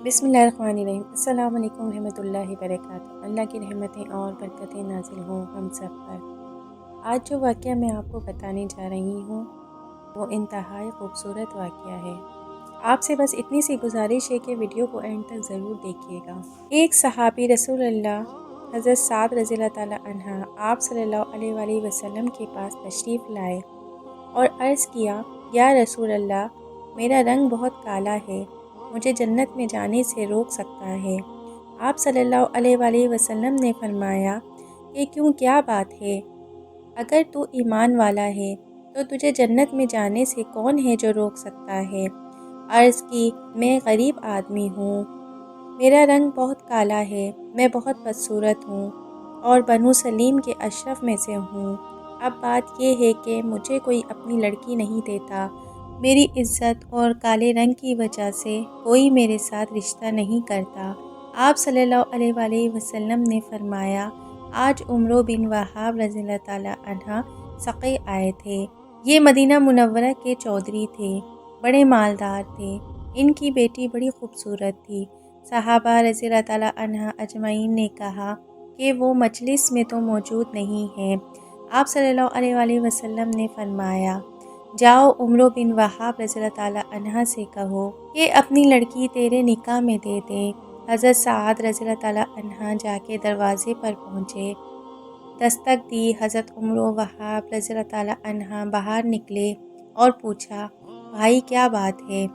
بسم اللہ الرحمن الرحیم۔ السلام علیکم ورحمۃ اللہ وبرکاتہ۔ اللہ کی رحمتیں اور برکتیں نازل ہوں ہم سب پر۔ آج جو واقعہ میں آپ کو بتانے جا رہی ہوں وہ انتہائی خوبصورت واقعہ ہے۔ آپ سے بس اتنی سی گزارش ہے کہ ویڈیو کو اینڈ تک ضرور دیکھیے گا۔ ایک صحابی رسول اللہ حضرت سعد رضی اللہ تعالیٰ عنہ آپ صلی اللہ علیہ وآلہ وسلم کے پاس تشریف لائے اور عرض کیا، یا رسول اللہ، میرا رنگ بہت کالا ہے، مجھے جنت میں جانے سے روک سکتا ہے؟ آپ صلی اللہ علیہ وآلہ وسلم نے فرمایا کہ کیوں، کیا بات ہے؟ اگر تو ایمان والا ہے تو تجھے جنت میں جانے سے کون ہے جو روک سکتا ہے؟ عرض کی، میں غریب آدمی ہوں، میرا رنگ بہت کالا ہے، میں بہت بدصورت ہوں اور بنو سلیم کے اشرف میں سے ہوں۔ اب بات یہ ہے کہ مجھے کوئی اپنی لڑکی نہیں دیتا، میری عزت اور کالے رنگ کی وجہ سے کوئی میرے ساتھ رشتہ نہیں کرتا۔ آپ صلی اللہ علیہ وآلہ وسلم نے فرمایا، آج عمرو بن وہاب رضی اللہ تعالیٰ عنہ سقی آئے تھے۔ یہ مدینہ منورہ کے چودھری تھے، بڑے مالدار تھے، ان کی بیٹی بڑی خوبصورت تھی۔ صحابہ رضی اللہ تعالیٰ عنہ اجمعین نے کہا کہ وہ مجلس میں تو موجود نہیں ہے۔ آپ صلی اللہ علیہ وآلہ وسلم نے فرمایا، جاؤ عمرو بن وہاب رضی اللہ تعالیٰ عنہ سے کہو کہ اپنی لڑکی تیرے نکاح میں دے دیں۔ حضرت سعد رضی اللہ تعالیٰ عنہ جا کے دروازے پر پہنچے، دستک دی۔ حضرت عمرو وہاب رضی اللہ تعالیٰ عنہ باہر نکلے اور پوچھا، بھائی کیا بات ہے؟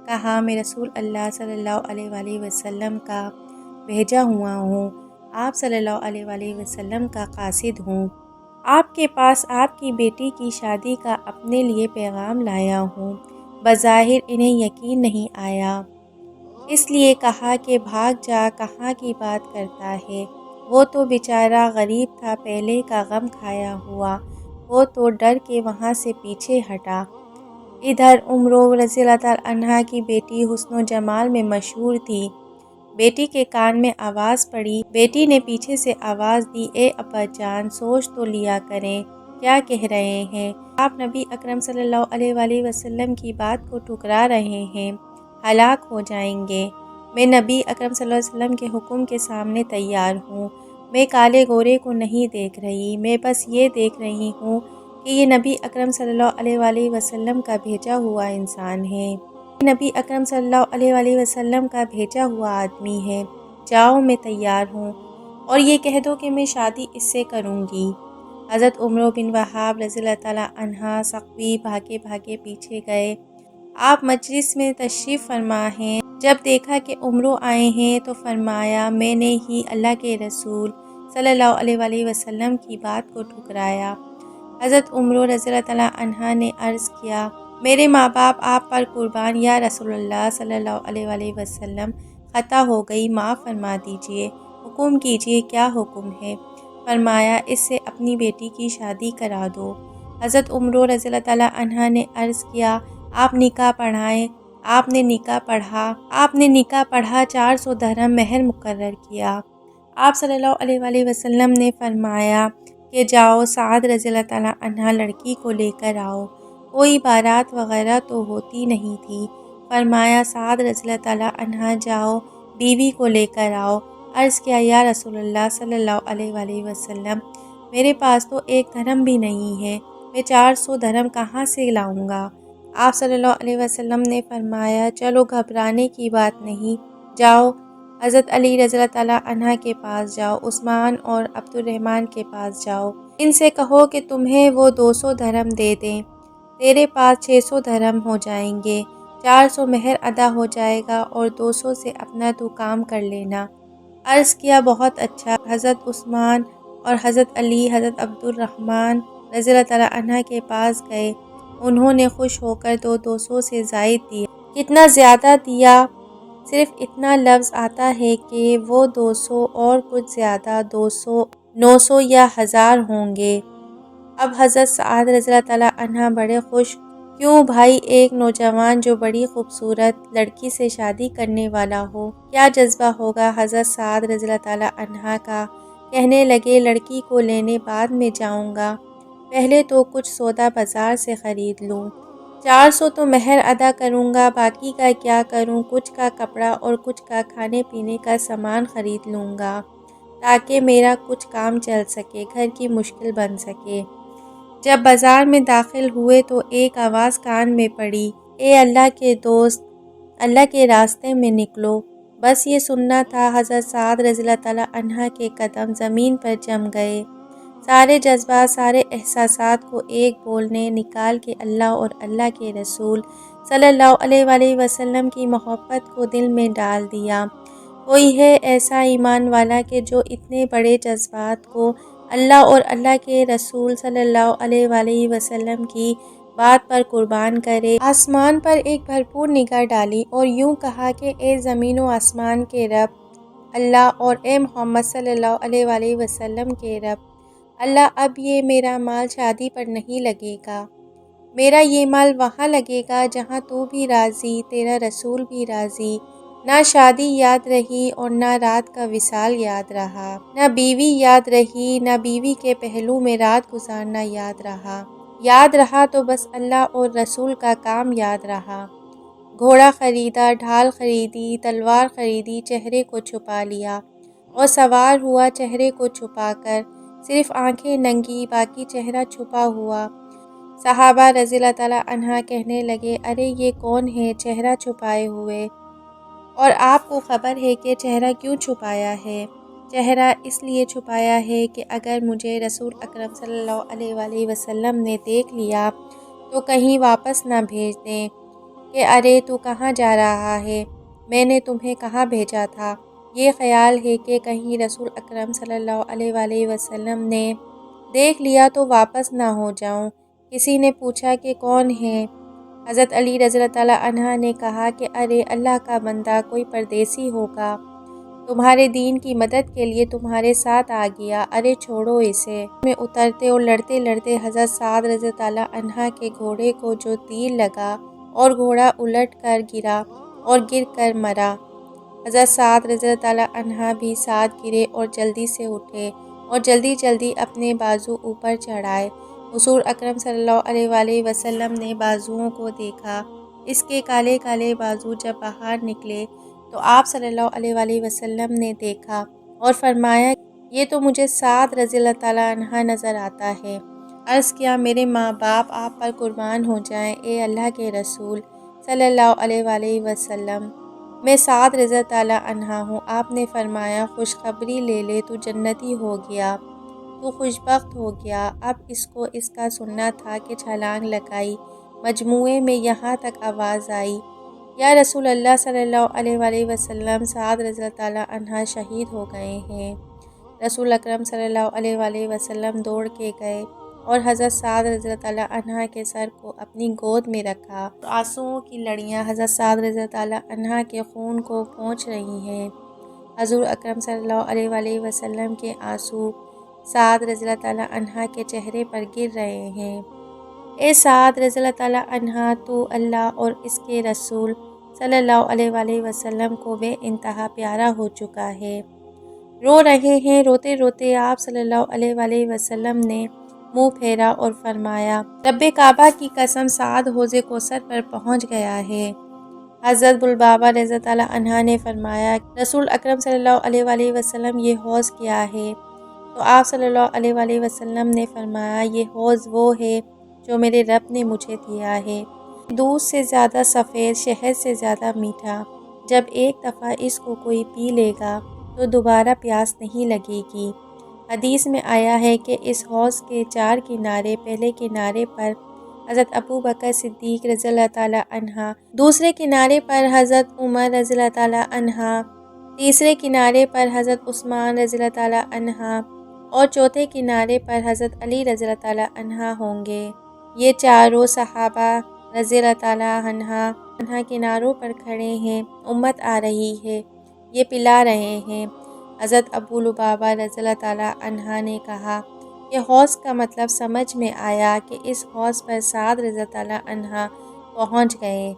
کہا، میں رسول اللہ صلی اللہ علیہ وآلہ وسلم کا بھیجا ہوا ہوں، آپ صلی اللہ علیہ وآلہ وسلم کا قاصد ہوں، آپ کے پاس آپ کی بیٹی کی شادی کا اپنے لیے پیغام لایا ہوں۔ بظاہر انہیں یقین نہیں آیا، اس لیے کہا کہ بھاگ جا، کہاں کی بات کرتا ہے؟ وہ تو بیچارہ غریب تھا، پہلے کا غم کھایا ہوا، وہ تو ڈر کے وہاں سے پیچھے ہٹا۔ ادھر عمرو رضی اللہ تعالیٰ عنہ کی بیٹی حسن و جمال میں مشہور تھی۔ بیٹی کے کان میں آواز پڑی، بیٹی نے پیچھے سے آواز دی، اے ابا جان، سوچ تو لیا کریں، کیا کہہ رہے ہیں آپ؟ نبی اکرم صلی اللہ علیہ وآلہ وسلم کی بات کو ٹھکرا رہے ہیں، ہلاک ہو جائیں گے۔ میں نبی اکرم صلی اللہ علیہ وسلم کے حکم کے سامنے تیار ہوں، میں کالے گورے کو نہیں دیکھ رہی، میں بس یہ دیکھ رہی ہوں کہ یہ نبی اکرم صلی اللہ علیہ وآلہ وسلم کا بھیجا ہوا انسان ہے، نبی اکرم صلی اللہ علیہ وآلہ وسلم کا بھیجا ہوا آدمی ہے۔ جاؤ، میں تیار ہوں، اور یہ کہہ دو کہ میں شادی اس سے کروں گی۔ حضرت عمرو بن وہاب رضی اللہ تعالیٰ عنہ سقوی بھاگے بھاگے پیچھے گئے۔ آپ مجلس میں تشریف فرما ہیں، جب دیکھا کہ عمرو آئے ہیں تو فرمایا، میں نے ہی اللہ کے رسول صلی اللہ علیہ وآلہ وسلم کی بات کو ٹھکرایا۔ حضرت عمرو رضی اللہ تعالیٰ عنہ نے عرض کیا، میرے ماں باپ آپ پر قربان، یا رسول اللہ صلی اللہ علیہ وآلہ وسلم، خطا ہو گئی، معاف فرما دیجئے، حکم کیجئے، کیا حکم ہے؟ فرمایا، اس سے اپنی بیٹی کی شادی کرا دو۔ حضرت عمرو رضی اللہ تعالیٰ عنہ نے عرض کیا، آپ نکاح پڑھائیں۔ آپ نے نکاح پڑھا 400 درہم مہر مقرر کیا۔ آپ صلی اللہ علیہ وآلہ وسلم نے فرمایا کہ جاؤ، سعد رضی اللہ تعالیٰ عنہ لڑکی کو لے کر آؤ۔ کوئی بارات وغیرہ تو ہوتی نہیں تھی۔ فرمایا، سعد رضی اللہ تعالیٰ عنہ جاؤ، بیوی کو لے کر آؤ۔ عرض کیا، یا رسول اللہ صلی اللہ علیہ وآلہ وسلم، میرے پاس تو 1 درہم بھی نہیں ہے، میں 400 درہم کہاں سے لاؤں گا؟ آپ صلی اللہ علیہ وسلم نے فرمایا، چلو، گھبرانے کی بات نہیں، جاؤ، حضرت علی رضی اللہ تعالیٰ عنہ کے پاس جاؤ، عثمان اور عبد الرحمن کے پاس جاؤ، ان سے کہو کہ تمہیں وہ 200 درہم دے دیں، تیرے پاس 600 درہم ہو جائیں گے، 400 مہر ادا ہو جائے گا اور 200 سے اپنا تو کام کر لینا۔ عرض کیا، بہت اچھا۔ حضرت عثمان اور حضرت علی حضرت عبد الرحمن رضی اللہ تعالیٰ عنہ کے پاس گئے، انہوں نے خوش ہو کر 200 سے زائد دیا۔ کتنا زیادہ دیا؟ صرف اتنا لفظ آتا ہے کہ وہ 200 اور کچھ زیادہ، 200، 900 یا 1000 ہوں گے۔ اب حضرت سعد رضی اللہ تعالیٰ عنہ بڑے خوش، کیوں بھائی، ایک نوجوان جو بڑی خوبصورت لڑکی سے شادی کرنے والا ہو، کیا جذبہ ہوگا حضرت سعد رضی اللہ تعالیٰ عنہ کا؟ کہنے لگے، لڑکی کو لینے بعد میں جاؤں گا، پہلے تو کچھ سودا بازار سے خرید لوں۔ 400 تو مہر ادا کروں گا، باقی کا کیا کروں؟ کچھ کا کپڑا اور کچھ کا کھانے پینے کا سامان خرید لوں گا تاکہ میرا کچھ کام چل سکے، گھر کی مشکل بن سکے۔ جب بازار میں داخل ہوئے تو ایک آواز کان میں پڑی، اے اللہ کے دوست، اللہ کے راستے میں نکلو۔ بس یہ سننا تھا، حضرت سعد رضی اللہ تعالیٰ عنہ کے قدم زمین پر جم گئے۔ سارے جذبات، سارے احساسات کو ایک بولنے نکال کے اللہ اور اللہ کے رسول صلی اللہ علیہ وآلہ وسلم کی محبت کو دل میں ڈال دیا۔ کوئی ہے ایسا ایمان والا کہ جو اتنے بڑے جذبات کو اللہ اور اللہ کے رسول صلی اللہ علیہ وآلہ وسلم کی بات پر قربان کرے؟ آسمان پر ایک بھرپور نگاہ ڈالی اور یوں کہا کہ اے زمین و آسمان کے رب اللہ، اور اے محمد صلی اللہ علیہ وآلہ وسلم کے رب اللہ، اب یہ میرا مال شادی پر نہیں لگے گا، میرا یہ مال وہاں لگے گا جہاں تو بھی راضی، تیرا رسول بھی راضی۔ نہ شادی یاد رہی اور نہ رات کا وصال یاد رہا، نہ بیوی یاد رہی، نہ بیوی کے پہلو میں رات گزارنا یاد رہا۔ یاد رہا تو بس اللہ اور رسول کا کام یاد رہا۔ گھوڑا خریدا، ڈھال خریدی، تلوار خریدی، چہرے کو چھپا لیا اور سوار ہوا چہرے کو چھپا کر، صرف آنکھیں ننگی، باقی چہرہ چھپا ہوا۔ صحابہ رضی اللہ تعالیٰ عنہ کہنے لگے، ارے یہ کون ہے چہرہ چھپائے ہوئے؟ اور آپ کو خبر ہے کہ چہرہ کیوں چھپایا ہے؟ چہرہ اس لیے چھپایا ہے کہ اگر مجھے رسول اکرم صلی اللہ علیہ وآلہ وسلم نے دیکھ لیا تو کہیں واپس نہ بھیج دیں کہ ارے تو کہاں جا رہا ہے، میں نے تمہیں کہاں بھیجا تھا۔ یہ خیال ہے کہ کہیں رسول اکرم صلی اللہ علیہ وآلہ وسلم نے دیکھ لیا تو واپس نہ ہو جاؤں۔ کسی نے پوچھا کہ کون ہے؟ حضرت علی رضی اللہ تعالیٰ عنہ نے کہا کہ ارے اللہ کا بندہ، کوئی پردیسی ہوگا، تمہارے دین کی مدد کے لیے تمہارے ساتھ آ گیا، ارے چھوڑو اسے۔ میں اترتے اور لڑتے لڑتے حضرت سعد رضی اللہ تعالیٰ عنہ کے گھوڑے کو جو تیر لگا اور گھوڑا الٹ کر گرا اور گر کر مرا۔ حضرت سعد رضی اللہ تعالیٰ عنہ بھی ساتھ گرے اور جلدی سے اٹھے اور جلدی جلدی اپنے بازو اوپر چڑھائے۔ حضور اکرم صلی اللہ علیہ وآلہ وسلم نے بازوؤں کو دیکھا، اس کے کالے کالے بازو جب باہر نکلے تو آپ صلی اللہ علیہ وآلہ وسلم نے دیکھا اور فرمایا، یہ تو مجھے سعد رضی اللہ تعالیٰ عنہ نظر آتا ہے۔ عرض کیا، میرے ماں باپ آپ پر قربان ہو جائیں، اے اللہ کے رسول صلی اللہ علیہ وآلہ وسلم، میں سعد رضی اللہ تعالیٰ عنہ ہوں۔ آپ نے فرمایا، خوشخبری لے لے، تو جنتی ہو گیا، تو خوشبخت ہو گیا۔ اب اس کو اس کا سننا تھا کہ چھلانگ لگائی۔ مجموعے میں یہاں تک آواز آئی، یا رسول اللہ صلی اللہ علیہ وآلہ وسلم، سعد رضی اللہ تعالیٰ عنہ شہید ہو گئے ہیں۔ رسول اکرم صلی اللہ علیہ وآلہ وسلم دوڑ کے گئے اور حضرت سعد رضی اللہ تعالیٰ عنہ کے سر کو اپنی گود میں رکھا۔ آنسوؤں کی لڑیاں حضرت سعد رضی اللہ تعالیٰ عنہ کے خون کو پونچھ رہی ہیں۔ حضور اکرم صلی اللہ علیہ وآلہ وسلم کے آنسو سعد رضی اللہ تعالیٰ عنہ کے چہرے پر گر رہے ہیں۔ اے سعد رضی اللہ تعالیٰ عنہ، تو اللہ اور اس کے رسول صلی اللہ علیہ وآلہ وسلم کو بے انتہا پیارا ہو چکا ہے۔ رو رہے ہیں۔ روتے روتے آپ صلی اللہ علیہ وآلہ وسلم نے منہ پھیرا اور فرمایا، رب کعبہ کی قسم، سعد حوض کوثر پر پہنچ گیا ہے۔ حضرت بلبابا رضی اللہ تعالیٰ عنہ نے فرمایا، رسول اکرم صلی اللہ علیہ وآلہ وسلم، یہ حوض کیا ہے؟ تو آپ صلی اللہ علیہ وآلہ وسلم نے فرمایا، یہ حوض وہ ہے جو میرے رب نے مجھے دیا ہے، دودھ سے زیادہ سفید، شہد سے زیادہ میٹھا۔ جب ایک دفعہ اس کو کوئی پی لے گا تو دوبارہ پیاس نہیں لگے گی۔ حدیث میں آیا ہے کہ اس حوض کے 4 کنارے، پہلے کنارے پر حضرت ابو بکر صدیق رضی اللہ تعالیٰ عنہ، دوسرے کنارے پر حضرت عمر رضی اللہ تعالیٰ عنہ، تیسرے کنارے پر حضرت عثمان رضی اللہ تعالیٰ عنہ اور چوتھے کنارے پر حضرت علی رضی اللہ تعالیٰ عنہ ہوں گے۔ یہ چاروں صحابہ رضی اللہ تعالیٰ عنہ کناروں پر کھڑے ہیں، امت آ رہی ہے، یہ پلا رہے ہیں۔ حضرت ابو لبابہ رضی اللہ تعالیٰ عنہ نے کہا کہ حوض کا مطلب سمجھ میں آیا کہ اس حوض پر سعد رضی اللہ تعالیٰ عنہ پہنچ گئے۔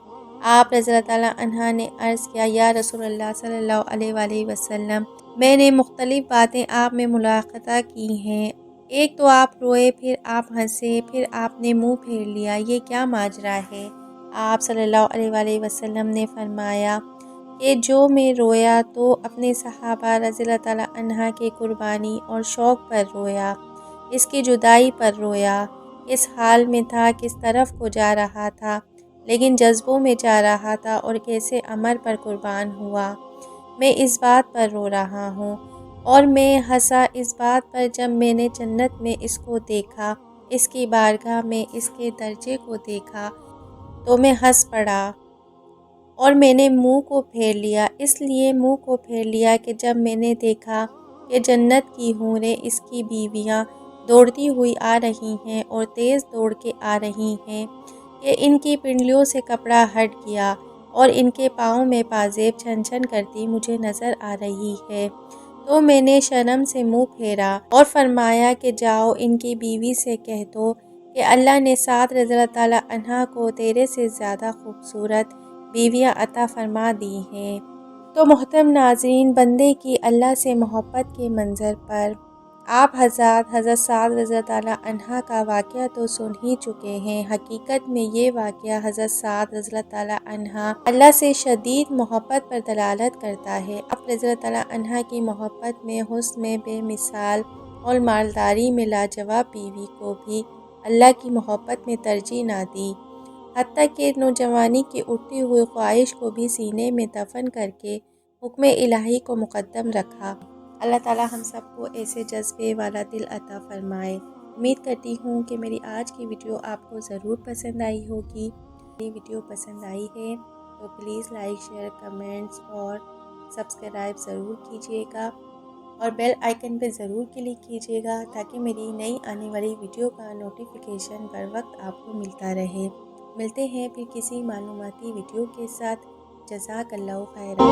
آپ رضی اللہ تعالیٰ عنہ نے عرض کیا، یا رسول اللہ صلی اللہ علیہ وآلہ وسلم، میں نے مختلف باتیں آپ میں ملاحظہ کی ہیں، ایک تو آپ روئے، پھر آپ ہنسے، پھر آپ نے منہ پھیر لیا، یہ کیا ماجرا ہے؟ آپ صلی اللہ علیہ وآلہ وسلم نے فرمایا کہ جو میں رویا تو اپنے صحابہ رضی اللہ تعالیٰ عنہ کے قربانی اور شوق پر رویا، اس کی جدائی پر رویا، اس حال میں تھا کس طرف کو جا رہا تھا، لیکن جذبوں میں جا رہا تھا اور کیسے عمر پر قربان ہوا۔ میں اس بات پر رو رہا ہوں، اور میں ہنسا اس بات پر جب میں نے جنت میں اس کو دیکھا، اس کی بارگاہ میں اس کے درجے کو دیکھا تو میں ہنس پڑا، اور میں نے منہ کو پھیر لیا، اس لیے منہ کو پھیر لیا کہ جب میں نے دیکھا کہ جنت کی حوریں، اس کی بیویاں دوڑتی ہوئی آ رہی ہیں اور تیز دوڑ کے آ رہی ہیں کہ ان کی پنڈلیوں سے کپڑا ہٹ گیا اور ان کے پاؤں میں پازیب چھن چھن کرتی مجھے نظر آ رہی ہے، تو میں نے شرم سے منہ پھیرا اور فرمایا کہ جاؤ ان کی بیوی سے کہہ دو کہ اللہ نے سعد رضی اللہ تعالیٰ عنہ کو تیرے سے زیادہ خوبصورت بیویاں عطا فرما دی ہیں۔ تو محترم ناظرین، بندے کی اللہ سے محبت کے منظر پر آپ حضرت سعد رضی اللہ تعالیٰ عنہ کا واقعہ تو سن ہی چکے ہیں۔ حقیقت میں یہ واقعہ حضرت سعد رضی اللہ تعالیٰ عنہ اللہ سے شدید محبت پر دلالت کرتا ہے۔ آپ رضی اللہ تعالیٰ عنہ کی محبت میں، حسن میں بے مثال اور مالداری میں لاجواب بیوی کو بھی اللہ کی محبت میں ترجیح نہ دی، حتیٰ کہ نوجوانی کی اٹھتی ہوئی خواہش کو بھی سینے میں دفن کر کے حکم الہی کو مقدم رکھا۔ اللہ تعالیٰ ہم سب کو ایسے جذبے والا دل عطا فرمائے۔ امید کرتی ہوں کہ میری آج کی ویڈیو آپ کو ضرور پسند آئی ہوگی۔ میری ویڈیو پسند آئی ہے تو پلیز لائک، شیئر، کمنٹس اور سبسکرائب ضرور کیجیے گا، اور بیل آئیکن پہ ضرور کلک کیجیے گا تاکہ میری نئی آنے والی ویڈیو کا نوٹیفیکیشن بر وقت آپ کو ملتا رہے۔ ملتے ہیں پھر کسی معلوماتی ویڈیو کے ساتھ۔ جزاک اللہ خیرا۔